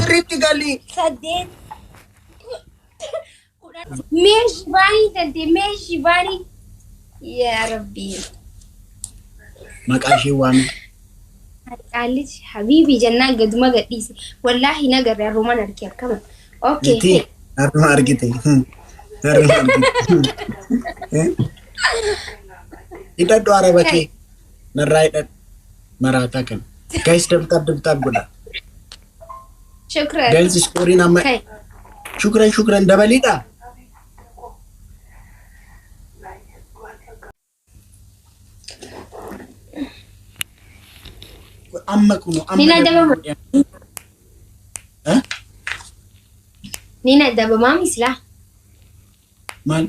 Sirriitti galii. Saddeet. Meeshi baanii tante meeshi baanii. Yaa Rabbi. Maqaa ishee waami. Qaallis Habibi jannaa gaduma gadhiise. Wallaahi nagarre harruman arge akkama. Okay. Harruma argite. Harruma argite. Hidhadhu araba kee. Narraa hidhadhu. Maraataa kan. Guys dabtaab godha. Shukran. Guys iskooriin amma. Shukran dabaliidha. Amma kuno amma. Nina dabama. Nina dabama misla. Maal?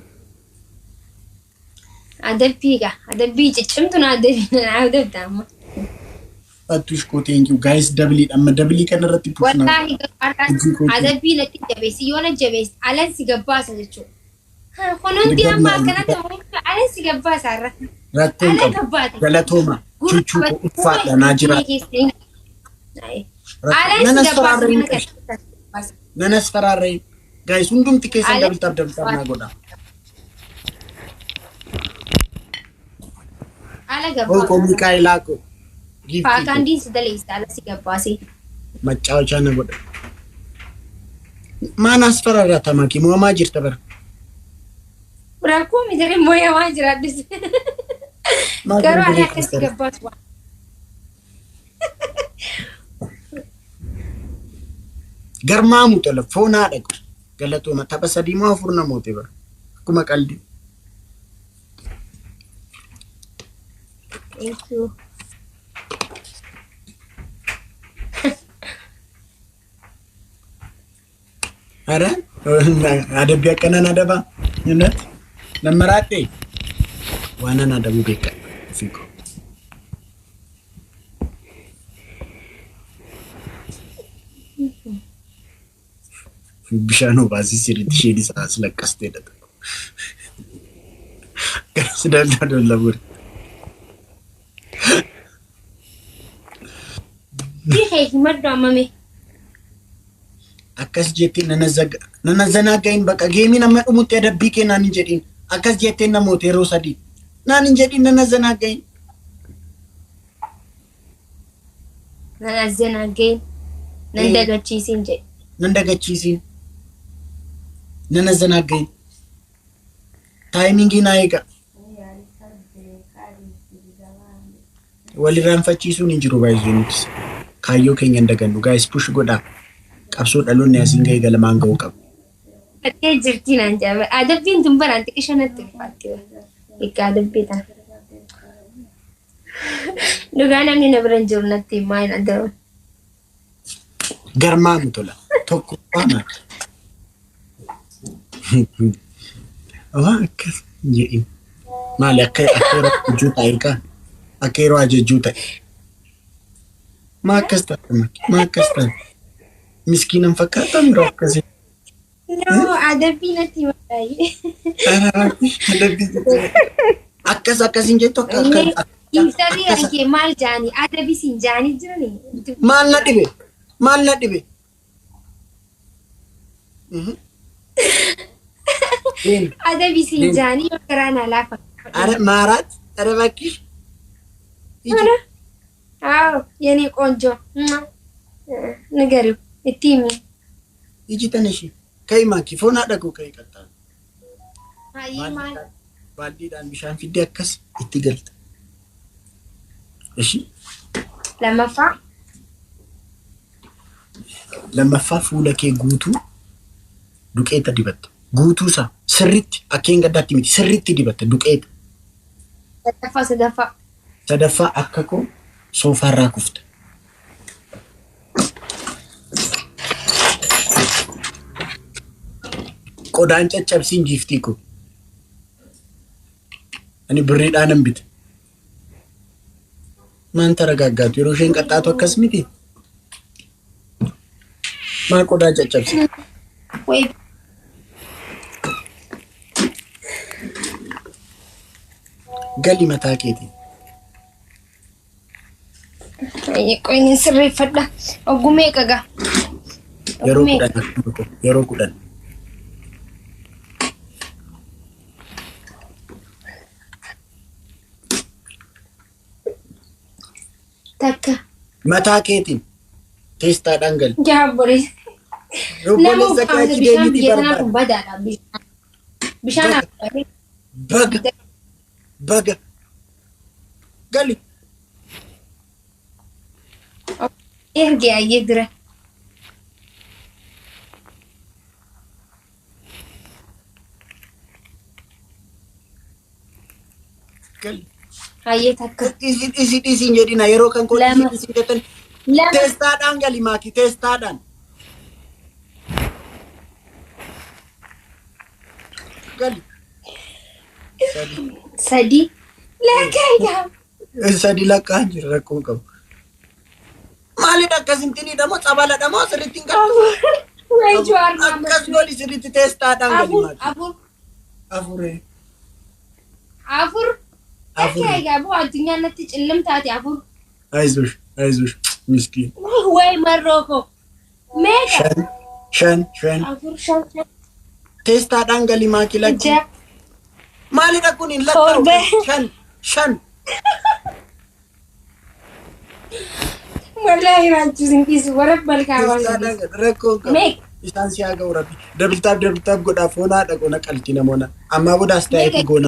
Adabbiiga. Adabbii ciccimtu na adabda amma. Atush ko thank you guys dabaliidha amma dabalii kanarratti pushna. Wallahi adabbii natti jabeessi yoo na jabeessi alan si gabbaasa jechuudha. Kunuunti amma akkanatti alan si gabbaasa irra. Rakkoon qabu. Galatooma. Chuchuu uffaadha naa jira. Nanas faraarree. Guys hundumti keessan dabtaab naa godha. Ala gabbaasa. Ko Mikaayilaa ko. Faakandii si daleessa ala si gabbaase. Machaawachaa na godha. Maanas faraarrata maki moomaa jirta bara. Rakkoo mitire mooyamaa jiraadhis. Garuu ani akkasi gabbaasu waan. Garmaamu tola foonaa dhaqu. Galatooma tapha 3 moo 4 namoota bara. Akkuma qaldi. Thank you. Ara adabbi akkanaan adaba innet namaraadhe waanan adabu beeka fiko bishaan obaasii sirriitti isheen isaas laqqasteedha. Garas daldala buri. Bihee himaddu ammame. Akkas jettee nana zanaagayin bakka geemiin amma dhumutti adabbii kee naan hin jedhin. Akkas jettee namoota yeroo 3 naan hin jedhin nana zanaagayin. Nana zanaagayin. Nan dagachiisin jedhe. Nan dagachiisin. Nana zanaagayin. Taayimingii naa eega. Walirraan fachiisuun hin jiru baay'eenis. Kaayyoo keenya hin dagannu. Guys push godhaa. Qabsoo dhaloonni asiin gahee galamaan ga'uu qabu. Bakkee jirti naan jedhama. Adabbiin tun baraan xiqqisha natti ulfaatti. Egaa adabbii ta'a. Dhugaa namni na bira hin jiru natti himaa hin adabu. Garmaamu tola. Tokko faana. Waan akkas jedhin. Maali akka yeroo ajajjuu ta'e kaa? Akka yeroo ajajjuu ta'e. Maa akkas ta'e? Miskiinan fakkaatan biroo akkasii. No, adabbii natti himaa. Akkasiin jettu akka. Intarri argee maal jaanii adabbii siin jaanii jiranii. Maal na dhibe? Adabbii siin jaanii yoo karaa na laafa. Are maaraat are bakki. Yeni ቆንጆ ንገሪው እቲሚ iji tanishi kai maki foonaa dhaquu kai qaxxaa. Hayyee maal? Baaldiidhaan bishaan fiddee akkas itti galta. Ishi. Lammaffaa fuula kee guutuu duqeeta dibatta. Guutuusaa sirriitti akkeen gaddaatti miti sirriitti dibatta duqeeta. Sadaffaa akka koo soofaarraa kufta. Qodaan caccabsiin jiiftii ko. Ani birriidhaan hin bite. Maan taragaaggaatu yeroo isheen qaxxaatu akkas miti. Maa qodaa caccabsi. Gali mataa keetii. Qoyni sirreeffadha. Oggumee qagaa. yeroo kudhan yeroo kudhan takka mataa keetiin teestaadhaan gali. jaabbolee nama uffata bishaan biyya kanaa kun badaadha bishaan baga baga gali. erge ayyee dira gali. ayyee takka Isiin jedhina yeroo kan Lama. isiin jettan lama teestaadhaan gali maakii teestaadhaan. Gali. sadi lakkaayyaa Sadi lakkaa jira rakkoon qabu. Maalidha akkasintinidha moo xabaladha moo sirriitti hin qabu? wayjuu armaa Akkas goli sirriitti teestaadhaan gali afur maakii. afur Afuree. afur lakkaayyaa boo addunyaan natti cillim taate afur Aizush aizush miskiin. way marrooko meeqa Shan. afur shan Teestaadhaan gali maakii lakki. ja'a Maalidha kun hin Torbe. lakkaa'u? Shan. wallahi raajjisin dhiisu warra balkaa waan Teestaadhaan gali rakkoon qabu. meeqa Isaan si haa ga'u rabbi. Dabiltaaf godhaaf hoonaa dhaqoona qalti namoota. Ammaa boodaas ta'eefi goona.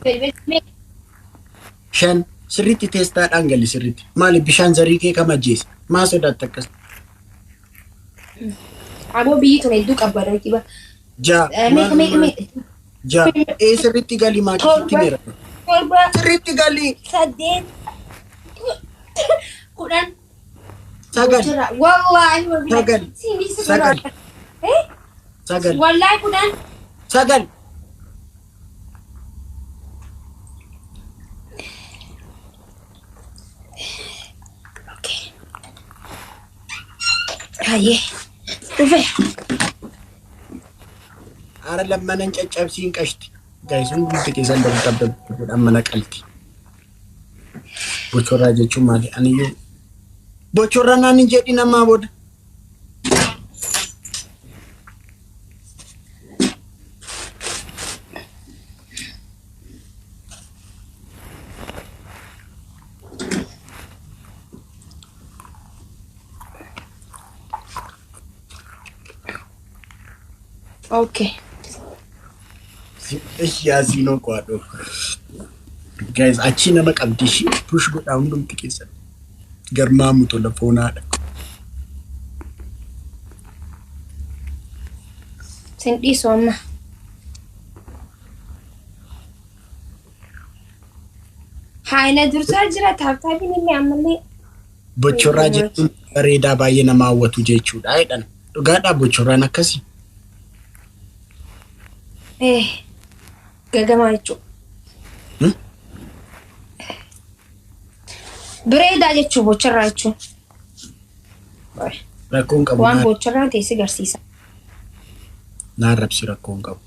Shan. Sirriitti teestaadhaan gali sirriitti. Maali bishaan zarii kee kam ajjeese? Maa sodaatta akkas? aboo biyyi tun hedduu qabbadha kiba meeqa Ja'a. Sirriitti gali maakii sitti meera. torba Sirriitti gali. saddeet kudhan Sagal. wallahi Sagal. Sagal. Sagal. wallahi kudhan Sagal. hayyee dhufe Ara lammanan caccabsiin qashti. Gaayisuun bulti keessan dabdabdabdabdhaan mana qalti. Bocorraa jechuun maali? Aniyyuu bocorraa naan hin jedhin ammaa booda. okay Yaasiinoo kwaadhoo. Guys, achi nama qabdi ishii push godhaa hundumti keessan. Garmaamu tola foonaadha. sin dhiisu amma haayina dursaa jira taabtaabiin illee ammallee Bocorraa jechuun bareedaa baay'ee nama hawwatu jechuudha. Jedhan dhugaadhaa bocorraan akkasii. gagamaa jechuudha. Bireedaa jechuun bocharraa jechuun Rakkoon qabu. waan bocharraa teessi garsiisa. Naan rabsi rakkoon qabu.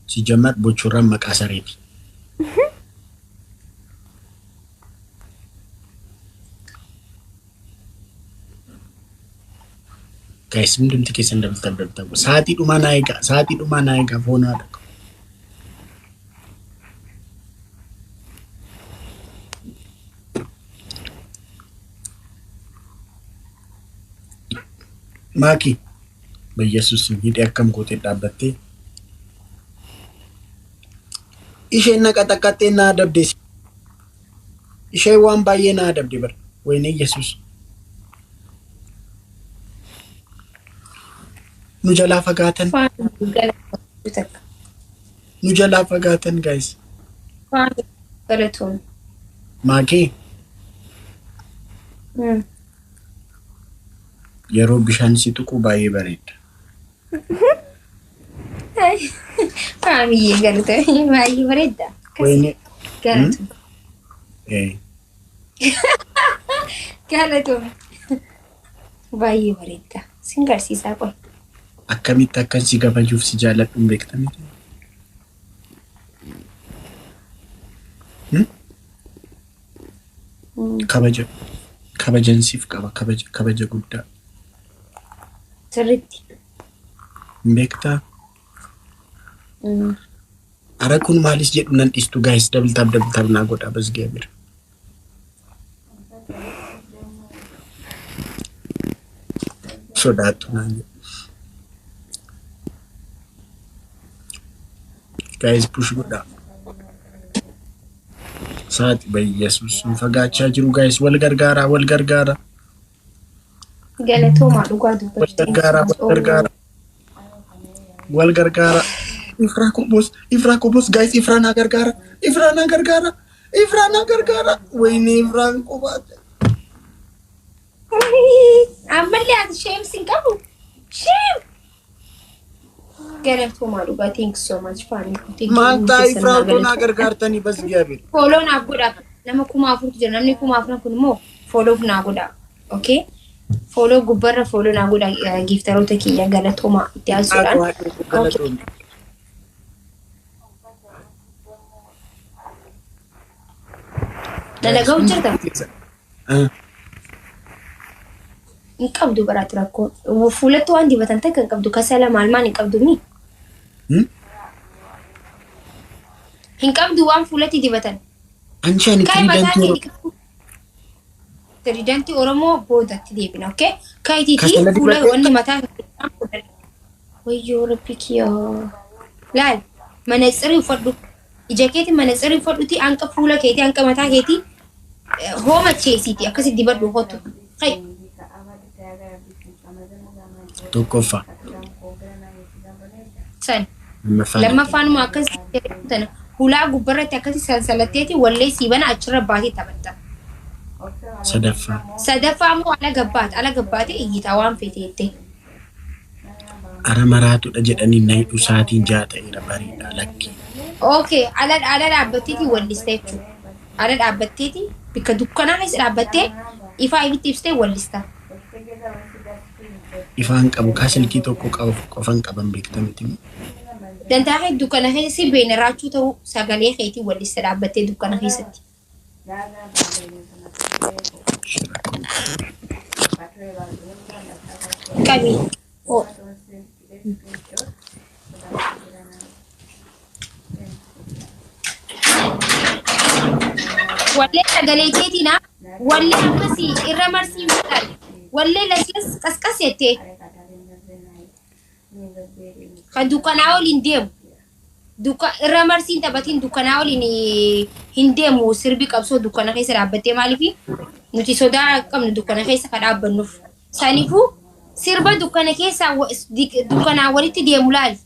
Si jammar bocorraan maqaa sareeti. Guys, hundumti keessan dabdabdabdabu. Sa'aatii dhumaa naa eegaa foonaadha. Maaki, bayyeessus hidhee akkam gootee dhaabbattee. Isheen na qaxaqaxxee na adabde. Isheen waan baay'ee na adabde bara. Wayne Yesus. Nu jalaa fagaatan. Nu jalaa fagaatan guys. Galatoon. Maakii yeroo bishaan si tuqu baay'ee bareeda. Faamiyyee galatoo baay'ee bareedda. Wayne. Galatoo. Eh. Galatoo baay'ee bareedda. Sin garsiisaa qoy. Akkamitti akkan si gabajuuf si jaalladhu hin beektamii? Kabajansiif qaba kabaja guddaa. Sirriitti. Beektaa? Ara kun maalis jedhu nan dhiistu guys dabal naa godhaa bas geebira. Sodaatu naan jedhu. Guys push godhaa. Saati bayyesus fagaachaa jiru guys wal gargaara. Galatoomaa dhugaa dubbachuu. Wal gargaara. Ifraa kubus guys Ifraa na gargaara. Wayne Ifraan qubaate. Ammallee ati shame sin qabu. Shame. Galatoomaa dhugaa thank you so much family. Maalta Ifraa kun na gargaartanii bas geebira. Follow naaf godhaa. Nama 1000 jira namni 1000 kun immoo follow naa godhaa. Okay? Follow gubbarra follow naa godhaa giftaroota kiyya galatoomaa itti aansuudhaan. Dalagaa hojjeta? Hin qabdu baraati rakkoo. Fuulatti waan dibatan ta'e kan qabdu kasala maal hin qabdu mi? Hin qabdu waan fuulatti dibatan. Anshani Tiridanti Oromoo boodatti deebina, okay? Kaayitiiti fuula wanni mataa wayyoo rabbi kiyyaa. Laal manatsirii uffadhu. Ija keetii manatsirii uffadhuti hanqa fuula keetii hanqa mataa keetii hooma cheesiiti akkasi dibadhu hotu. Hay. Tokkoffaa. San. Lammaffaan immoo akkasi jedhamtana hulaa gubbarratti akkasi sansalatteeti wallee siibana achirra baatee taphatta. Sadaffaa immoo ala gabbaate iyyitaa waan feeteette. Ara maraatudha jedhanii naayidhu saatiin 6 ta'eera bareeda lakki. Okay, ala dhaabbatteeti wallista jechuudha. Ala dhaabbatteeti bikka dukkanaa keessa dhaabbattee ifaa ibitti ibsitee wallista. Ifaan qabu kaasilkii tokko qabu qofan qaban beektamiti. Dantaa kee dukkana keessi beena raachuu ta'uu sagalee keetii wallista dhaabbattee dukkana keessatti. Qabi. Oh. Wallee sagalee keetiin wallee akkasii irra marsiin fudhal. Wallee laslas qasqas jettee. Kan dukkanaa oliin deemu. Irra marsiin taphatiin dukkanaa oliin hin deemu sirbi qabsoo dukkana keessa dhaabbattee maaliifi nuti sodaa qabnu dukkana keessa kan dhaabbannuuf. Saniifuu sirba dukkana keessa dukkanaa walitti deemu laali.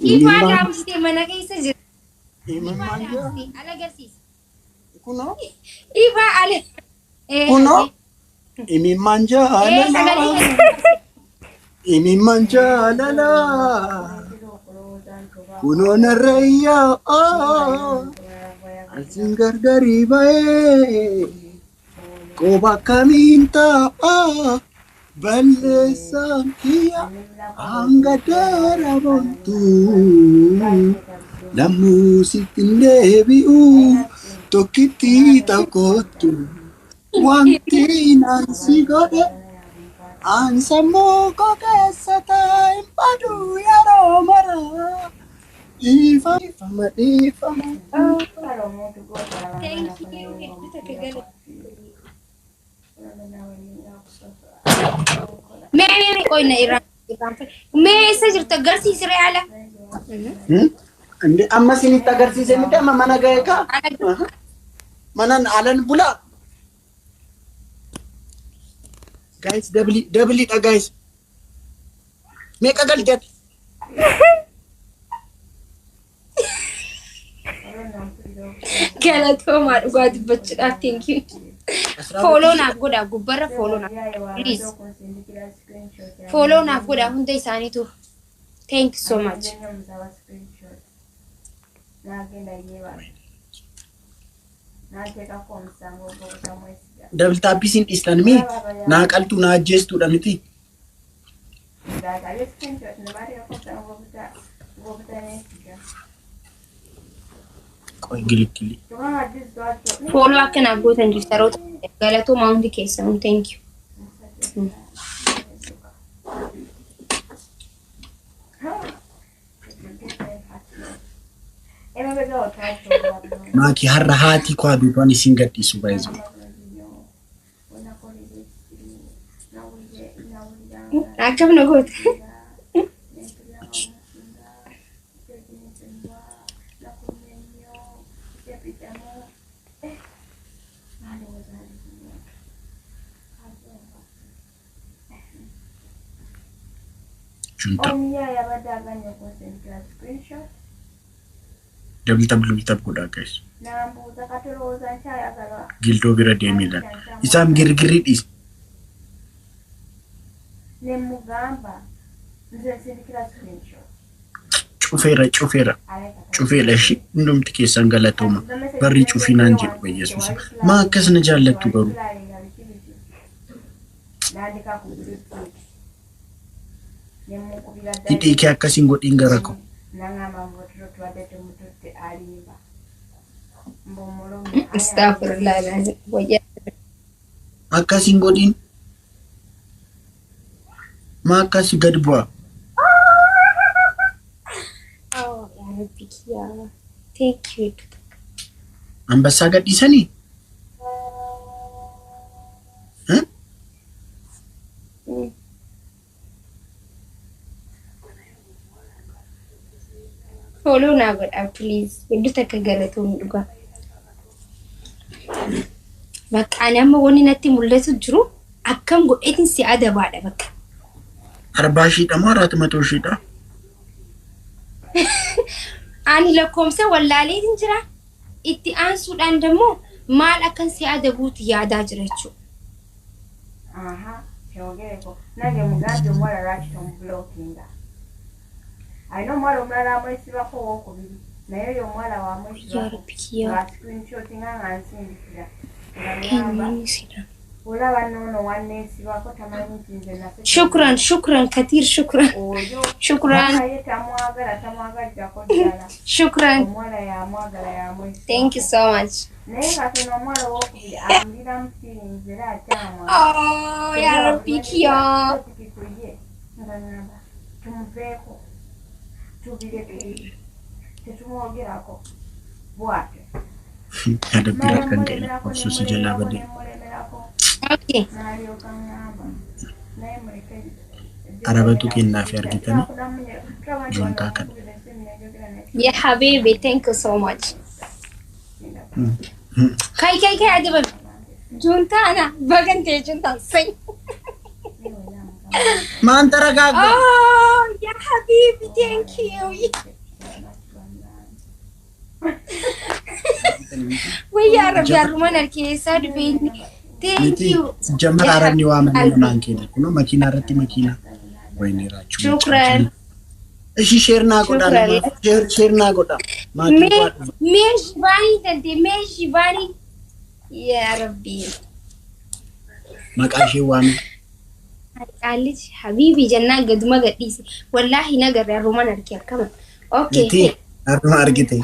Ifa daamsitee mana keessa jira. Ala agarsiisa. Kunoo? Ifa ala. Kunoo? Imimmaan jaalala. Kunoo narrayyaa. Asin gargarii ba'ee. Qoba kamiin ta'a. Balleessaan kiyya hanga darabontu lammuu sitti deebi'u tokkitti tokkottu wanti nansi godhe an sammuu koo keessa taa'in badu yeroo mara dhiifama. Mee qoyna irraan mee isa jirtu agarsiisire ala. Ande amma sinitti agarsiise miti amma mana ga'e ka manan alan bula. Guys dabli dha guys. Meeqa galchat? Galatoomaa dhugaa dubbachuudhaaf thank you. Follow naaf godhaa gubbarra follow naaf please. Follow naaf godhaa hunda isaaniitu. Thank you so much. Dabli taabbisin dhiistan mi naa qaltu naa ajjeestuudha miti. Qoy gilikili. Follow akkana gootan jirtaroota galatoo maawundi keessan thank you. Maki har'a haati kwa duuban isin gadhiisu baay'ee. Akkam na goota. Junta. Double tap godha guys. Gildoo bira deemiidhaan. Isaan girgirri dhiis. Cufeera shi hundumti keessan galatooma. Barri cufinaan jedhu Yesuus. Maa akkas na jaallattu garuu. Hidhii kee akkasiin godhiin gara koo. Astaghfirullah. Akkasiin godhiin. Maa akkasi gad bu'a. Oh, ya Rabbi kiya. Thank you. Ambassaa gadhiisanii? Follow na godha please. Iddoo takka galatoon dhugaa. Bakka ani amma wanni natti mul'atu jiru akkam godheetiin si adabaadha bakka. 40 shiidha moo 400 shiidha? Ani lakkoomsa wallaaleetiin jira. Itti aansuudhaan dammoo maal akkan si adabuuti yaadaa jira jechuudha. Aha, shogeko. Nange mugaje mwala right on blocking. I know mwala mwala mwesi wako wako bibi. Na yoyo mwala wa mwesi Ya wako. Rabbi kiya. Wa screenshot nga nsindikira. Eenyuun sida. Ula wanono wanesi wako tamani nzinze na sisi. Shukran Katir, shukran. Oyo. Shukran. Mwaka ye tamwagala jako jala. Shukran. Mwala ya mwagala ya mwesi. Thank you so much. Naye kati no mwala wako bibi. Amdira msiri nzira atama. Oh, ya Rabbi kiya. Nganyamba. Tumveko. Tubireke. Tetumwogerako. Bwate. Ada bira kan ta'e wasu su jala bade. Okay. Arabatu kennaaf argitanii juntaa kan. Ya Habibi, thank you so much. Kai adaba. Junta ana bagante junta sai. Maan taragaaga. Oh, ya Habibi, thank you. Wai ya Rabbi arman alkeessa dubeni. Thank you. Jamar arabni waa mana naan keenya kuno makina irratti makina wayne raachu. Shukran. Ishi sheerna godha. Sheerna godha. Meesh bani ya Rabbi. Maqaa ishee waan Alij Habibi jannaa gaduma gadhiise. Wallahi nagarra arman alkee akkama. Okay. Arma argite.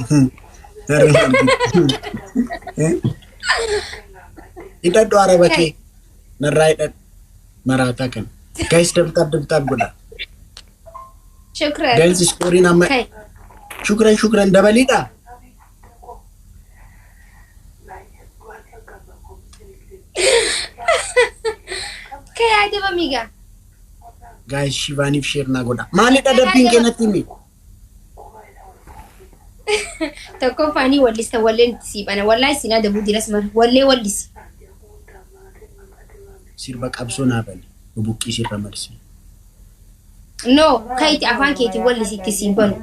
Ida do arabake narraa hidhadhu maraataa kan guys dabtaab godha. Shukran. Guys story amma shukran dabaliidha. Kay adaba miga. Guys Shivaniif share na godha. Maalidha dabbiin keenatti himi? Tokko fani wallisa walleen siibana wallahi sina dabu diras mar wallee wallisi. Sirba qabsoo naa bali bubuqqii sirra marsi. No, kaiti afaan keeti wallisi itti siibanu.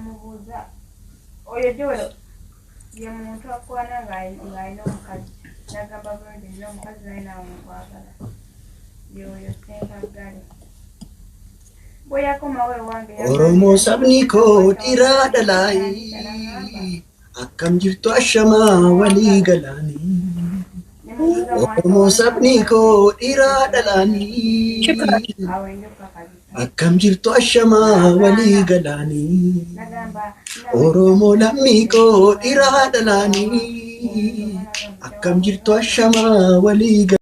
Oyo jolo. Yemuntu akwana ngaino mukazi. Nagamba bwende no mukazi naina amukwagala. Yo senga gani. Boya koma we wange. Oromoo sabni koo dhiiraa dhalaayi. Akkam jirtu ashamaa walii galaanii. Oromoo sabni koo dhiiraa dhalaanii. Akkam jirtu ashamaa walii galaanii. Oromoo lammii koo dhiiraa dhalaanii. Akkam jirtu ashamaa walii galaanii.